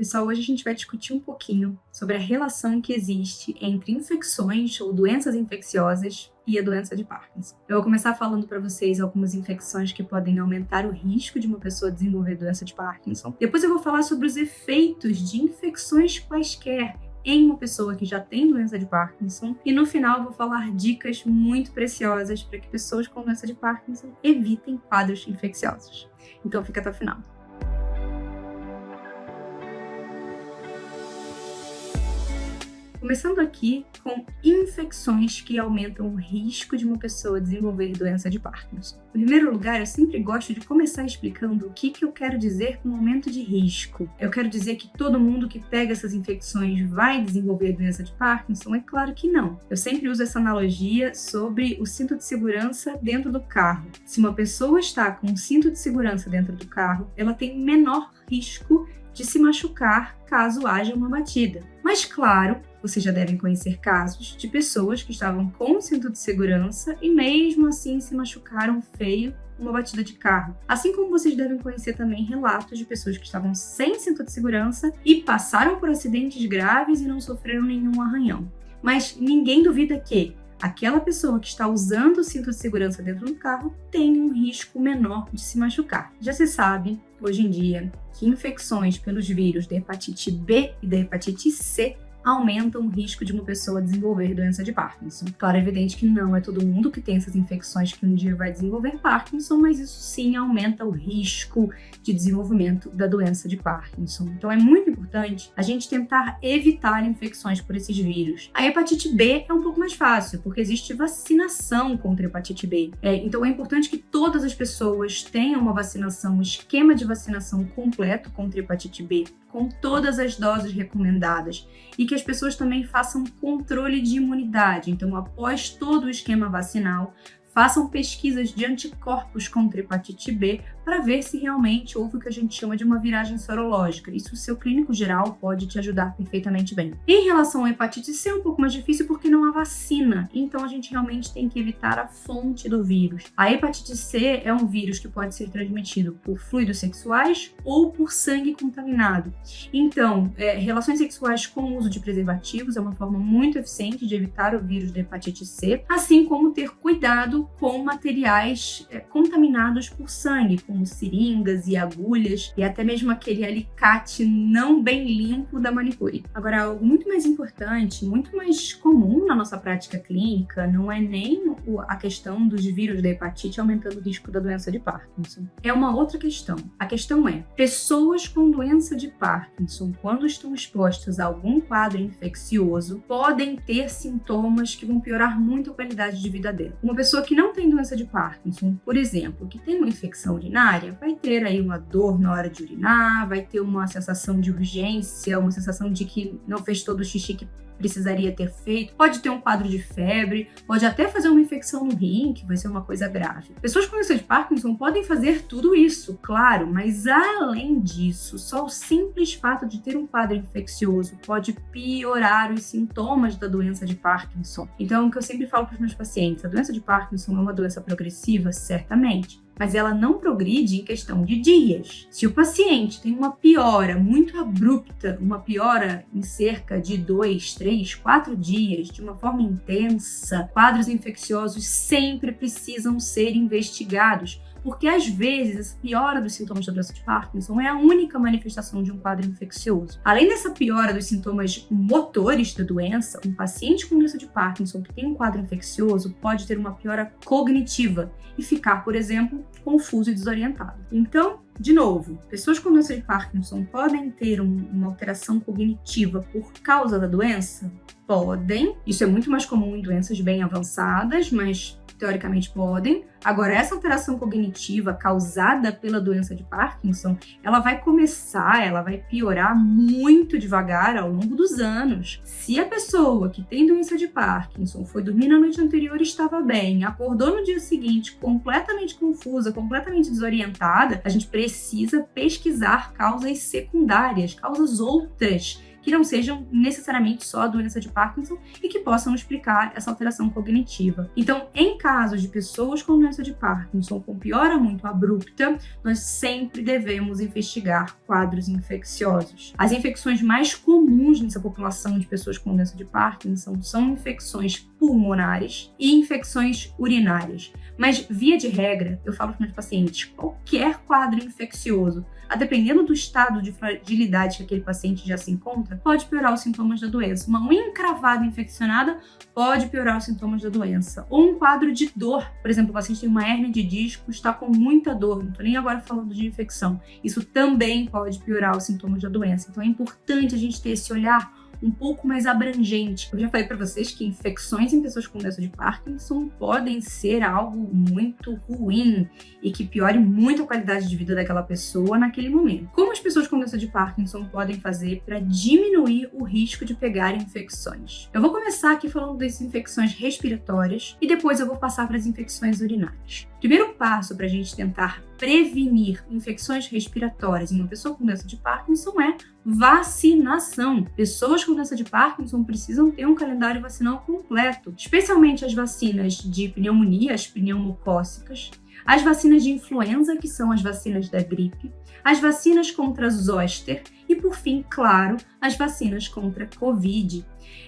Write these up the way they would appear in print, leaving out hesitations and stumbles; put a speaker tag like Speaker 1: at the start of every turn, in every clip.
Speaker 1: Pessoal, hoje a gente vai discutir um pouquinho sobre a relação que existe entre infecções ou doenças infecciosas e a doença de Parkinson. Eu vou começar falando para vocês algumas infecções que podem aumentar o risco de uma pessoa desenvolver doença de Parkinson. Depois eu vou falar sobre os efeitos de infecções quaisquer em uma pessoa que já tem doença de Parkinson. E no final eu vou falar dicas muito preciosas para que pessoas com doença de Parkinson evitem quadros infecciosos. Então fica até o final. Começando aqui com infecções que aumentam o risco de uma pessoa desenvolver doença de Parkinson. Em primeiro lugar, eu sempre gosto de começar explicando o que eu quero dizer com aumento de risco. Eu quero dizer que todo mundo que pega essas infecções vai desenvolver doença de Parkinson? É claro que não. Eu sempre uso essa analogia sobre o cinto de segurança dentro do carro. Se uma pessoa está com um cinto de segurança dentro do carro, ela tem menor risco de se machucar caso haja uma batida. Mas claro, vocês já devem conhecer casos de pessoas que estavam com cinto de segurança e mesmo assim se machucaram feio numa batida de carro. Assim como vocês devem conhecer também relatos de pessoas que estavam sem cinto de segurança e passaram por acidentes graves e não sofreram nenhum arranhão. Mas ninguém duvida que aquela pessoa que está usando o cinto de segurança dentro do carro tem um risco menor de se machucar. Já se sabe, hoje em dia, que infecções pelos vírus da hepatite B e da hepatite C aumentam o risco de uma pessoa desenvolver doença de Parkinson. Claro, é evidente que não é todo mundo que tem essas infecções que um dia vai desenvolver Parkinson, mas isso sim aumenta o risco de desenvolvimento da doença de Parkinson. Então é muito importante a gente tentar evitar infecções por esses vírus. A hepatite B é um pouco mais fácil, porque existe vacinação contra a hepatite B. Então é importante que todas as pessoas tenham uma vacinação, um esquema de vacinação completo contra a hepatite B, com todas as doses recomendadas, e que as pessoas também façam controle de imunidade. Então, após todo o esquema vacinal, façam pesquisas de anticorpos contra a hepatite B para ver se realmente houve o que a gente chama de uma viragem sorológica. Isso o seu clínico geral pode te ajudar perfeitamente bem. Em relação à hepatite C é um pouco mais difícil porque não há vacina, então a gente realmente tem que evitar a fonte do vírus. A hepatite C é um vírus que pode ser transmitido por fluidos sexuais ou por sangue contaminado. Então, relações sexuais com o uso de preservativos é uma forma muito eficiente de evitar o vírus da hepatite C, assim como ter cuidado com materiais contaminados por sangue, como seringas e agulhas e até mesmo aquele alicate não bem limpo da manicure. Agora, algo muito mais importante, muito mais comum na nossa prática clínica, não é nem a questão dos vírus da hepatite aumentando o risco da doença de Parkinson. É uma outra questão. A questão é, pessoas com doença de Parkinson, quando estão expostas a algum quadro infeccioso, podem ter sintomas que vão piorar muito a qualidade de vida dela. Uma pessoa que não tem doença de Parkinson, por exemplo, que tem uma infecção urinária, vai ter aí uma dor na hora de urinar, vai ter uma sensação de urgência, uma sensação de que não fez todo o xixi que precisaria ter feito, pode ter um quadro de febre, pode até fazer uma infecção no rim, que vai ser uma coisa grave. Pessoas com doença de Parkinson podem fazer tudo isso, claro, mas além disso, só o simples fato de ter um quadro infeccioso pode piorar os sintomas da doença de Parkinson. Então, o que eu sempre falo para os meus pacientes, a doença de Parkinson é uma doença progressiva, certamente, mas ela não progride em questão de dias. Se o paciente tem uma piora muito abrupta, uma piora em cerca de 2, 3, 4 dias, de uma forma intensa, quadros infecciosos sempre precisam ser investigados, porque às vezes essa piora dos sintomas da doença de Parkinson é a única manifestação de um quadro infeccioso. Além dessa piora dos sintomas motores da doença, um paciente com doença de Parkinson que tem um quadro infeccioso pode ter uma piora cognitiva e ficar, por exemplo, confuso e desorientado. Então, de novo, pessoas com doença de Parkinson podem ter uma alteração cognitiva por causa da doença? Podem. Isso é muito mais comum em doenças bem avançadas, mas teoricamente podem. Agora, essa alteração cognitiva causada pela doença de Parkinson, ela vai piorar muito devagar ao longo dos anos. Se a pessoa que tem doença de Parkinson foi dormir na noite anterior e estava bem, acordou no dia seguinte completamente confusa, completamente desorientada, a gente precisa pesquisar causas secundárias, causas outras que não sejam necessariamente só a doença de Parkinson e que possam explicar essa alteração cognitiva. Então, em casos de pessoas com doença de Parkinson com piora muito abrupta, nós sempre devemos investigar quadros infecciosos. As infecções mais comuns nessa população de pessoas com doença de Parkinson são infecções pulmonares e infecções urinárias. Mas, via de regra, eu falo para os meus pacientes, qualquer quadro infeccioso, a dependendo do estado de fragilidade que aquele paciente já se encontra, pode piorar os sintomas da doença. Uma unha encravada infeccionada pode piorar os sintomas da doença. Ou um quadro de dor. Por exemplo, o paciente tem uma hérnia de disco, está com muita dor, não estou nem agora falando de infecção. Isso também pode piorar os sintomas da doença. Então é importante a gente ter esse olhar um pouco mais abrangente. Eu já falei para vocês que infecções em pessoas com doença de Parkinson podem ser algo muito ruim e que piore muito a qualidade de vida daquela pessoa naquele momento. Como as pessoas com doença de Parkinson podem fazer para diminuir o risco de pegar infecções? Eu vou começar aqui falando das infecções respiratórias e depois eu vou passar para as infecções urinárias. O primeiro passo para a gente tentar prevenir infecções respiratórias em uma pessoa com doença de Parkinson é vacinação. Pessoas com doença de Parkinson precisam ter um calendário vacinal completo, especialmente as vacinas de pneumonia, as pneumocócicas, as vacinas de influenza, que são as vacinas da gripe, as vacinas contra zoster e, por fim, claro, as vacinas contra Covid.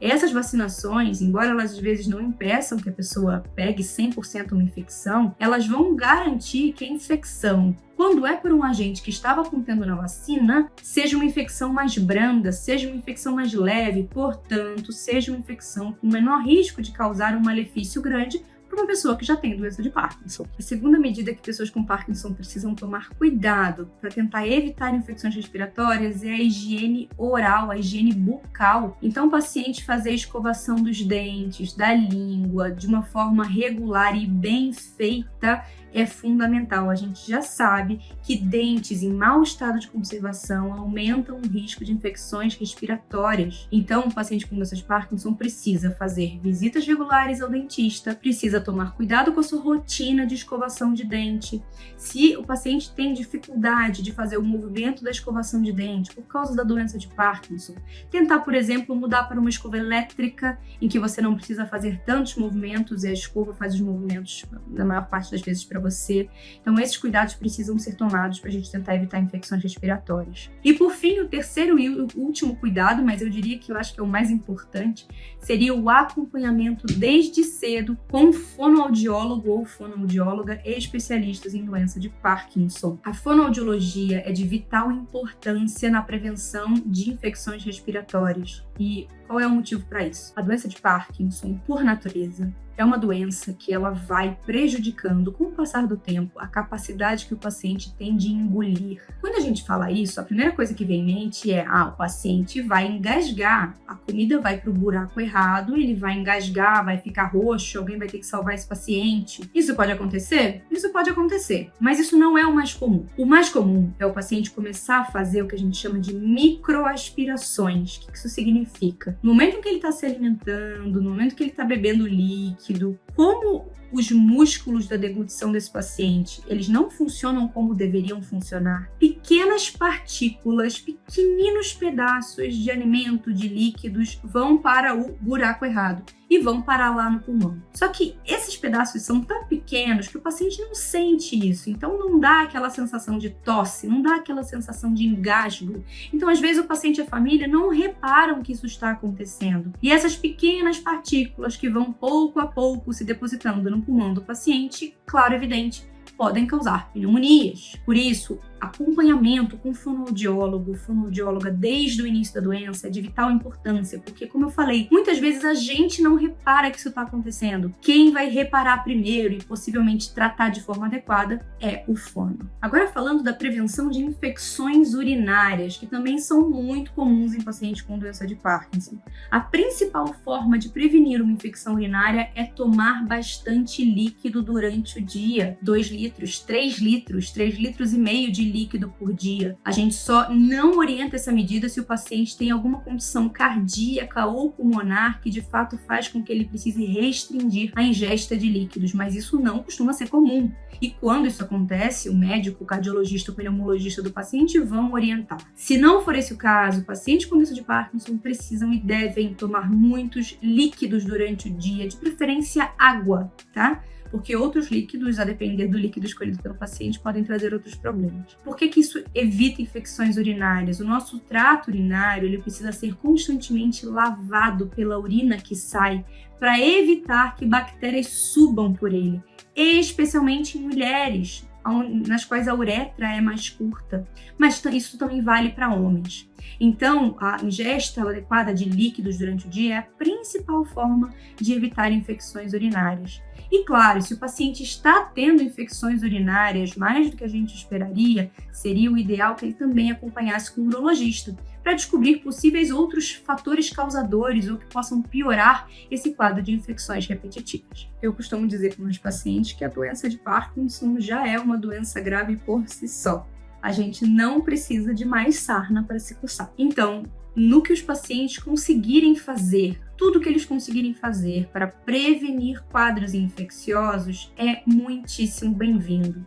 Speaker 1: Essas vacinações, embora elas às vezes não impeçam que a pessoa pegue 100% uma infecção, elas vão garantir que a infecção, quando é por um agente que estava contendo na vacina, seja uma infecção mais branda, seja uma infecção mais leve, portanto, seja uma infecção com menor risco de causar um malefício grande para uma pessoa que já tem doença de Parkinson. A segunda medida que pessoas com Parkinson precisam tomar cuidado para tentar evitar infecções respiratórias é a higiene oral, a higiene bucal. Então, o paciente fazer a escovação dos dentes, da língua, de uma forma regular e bem feita é fundamental. A gente já sabe que dentes em mau estado de conservação aumentam o risco de infecções respiratórias. Então, o paciente com doença de Parkinson precisa fazer visitas regulares ao dentista, precisa tomar cuidado com a sua rotina de escovação de dente. Se o paciente tem dificuldade de fazer o movimento da escovação de dente por causa da doença de Parkinson, tentar, por exemplo, mudar para uma escova elétrica em que você não precisa fazer tantos movimentos e a escova faz os movimentos na maior parte das vezes para você. Então, esses cuidados precisam ser tomados para a gente tentar evitar infecções respiratórias. E, por fim, o terceiro e último cuidado, mas eu diria que eu acho que é o mais importante, seria o acompanhamento desde cedo com fonoaudiólogo ou fonoaudióloga e especialistas em doença de Parkinson. A fonoaudiologia é de vital importância na prevenção de infecções respiratórias. E qual é o motivo para isso? A doença de Parkinson, por natureza, é uma doença que ela vai prejudicando, com o passar do tempo, a capacidade que o paciente tem de engolir. Quando a gente fala isso, a primeira coisa que vem em mente é o paciente vai engasgar, a comida vai para o buraco errado, ele vai engasgar, vai ficar roxo, alguém vai ter que salvar esse paciente. Isso pode acontecer? Isso pode acontecer, mas isso não é o mais comum. O mais comum é o paciente começar a fazer o que a gente chama de microaspirações. O que isso significa? No momento em que ele está se alimentando, no momento que ele está bebendo líquido, como os músculos da deglutição desse paciente, eles não funcionam como deveriam funcionar, pequenas partículas, pequeninos pedaços de alimento, de líquidos, vão para o buraco errado e vão parar lá no pulmão. Só que esses pedaços são tão pequenos que o paciente não sente isso, então não dá aquela sensação de tosse, não dá aquela sensação de engasgo. Então, às vezes, o paciente e a família não reparam que isso está acontecendo. E essas pequenas partículas que vão pouco a pouco se depositando no pulmão do paciente, claro, evidente, podem causar pneumonias. Por isso, acompanhamento com fonoaudiólogo, fonoaudióloga desde o início da doença é de vital importância, porque, como eu falei, muitas vezes a gente não repara que isso está acontecendo. Quem vai reparar primeiro e possivelmente tratar de forma adequada é o fono. Agora, falando da prevenção de infecções urinárias, que também são muito comuns em pacientes com doença de Parkinson. A principal forma de prevenir uma infecção urinária é tomar bastante líquido durante o dia. 2 litros, 3 litros, 3,5 litros de líquido por dia. A gente só não orienta essa medida se o paciente tem alguma condição cardíaca ou pulmonar que de fato faz com que ele precise restringir a ingesta de líquidos, mas isso não costuma ser comum. E quando isso acontece, o médico, o cardiologista, o pneumologista do paciente vão orientar. Se não for esse o caso, pacientes com doença de Parkinson precisam e devem tomar muitos líquidos durante o dia, de preferência água, tá? Porque outros líquidos, a depender do líquido escolhido pelo paciente, podem trazer outros problemas. Por que isso evita infecções urinárias? O nosso trato urinário ele precisa ser constantemente lavado pela urina que sai para evitar que bactérias subam por ele, especialmente em mulheres, nas quais a uretra é mais curta, mas isso também vale para homens. Então, a ingesta adequada de líquidos durante o dia é a principal forma de evitar infecções urinárias. E claro, se o paciente está tendo infecções urinárias mais do que a gente esperaria, seria o ideal que ele também acompanhasse com um urologista, para descobrir possíveis outros fatores causadores ou que possam piorar esse quadro de infecções repetitivas. Eu costumo dizer para meus pacientes que a doença de Parkinson já é uma doença grave por si só. A gente não precisa de mais sarna para se coçar. Então, no que os pacientes conseguirem fazer, tudo que eles conseguirem fazer para prevenir quadros infecciosos é muitíssimo bem-vindo.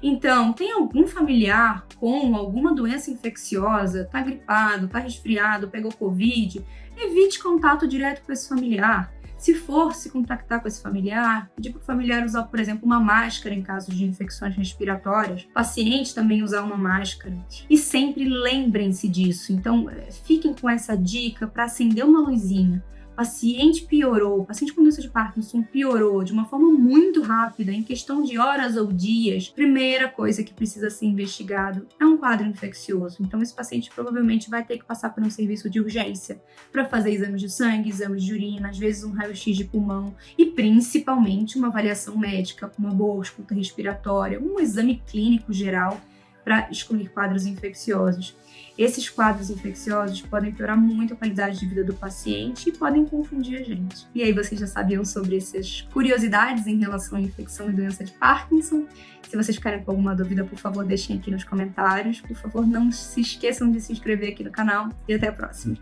Speaker 1: Então, tem algum familiar com alguma doença infecciosa, está gripado, está resfriado, pegou Covid, evite contato direto com esse familiar. Se for se contactar com esse familiar, pedir para o familiar usar, por exemplo, uma máscara em caso de infecções respiratórias, o paciente também usar uma máscara. E sempre lembrem-se disso. Então, fiquem com essa dica para acender uma luzinha. O paciente piorou, o paciente com doença de Parkinson piorou de uma forma muito rápida, em questão de horas ou dias. Primeira coisa que precisa ser investigado é um quadro infeccioso. Então, esse paciente provavelmente vai ter que passar por um serviço de urgência para fazer exames de sangue, exames de urina, às vezes um raio-x de pulmão e principalmente uma avaliação médica, uma boa ausculta respiratória, um exame clínico geral para excluir quadros infecciosos. Esses quadros infecciosos podem piorar muito a qualidade de vida do paciente e podem confundir a gente. E aí vocês já sabiam sobre essas curiosidades em relação à infecção e doença de Parkinson? Se vocês ficarem com alguma dúvida, por favor, deixem aqui nos comentários. Por favor, não se esqueçam de se inscrever aqui no canal e até a próxima.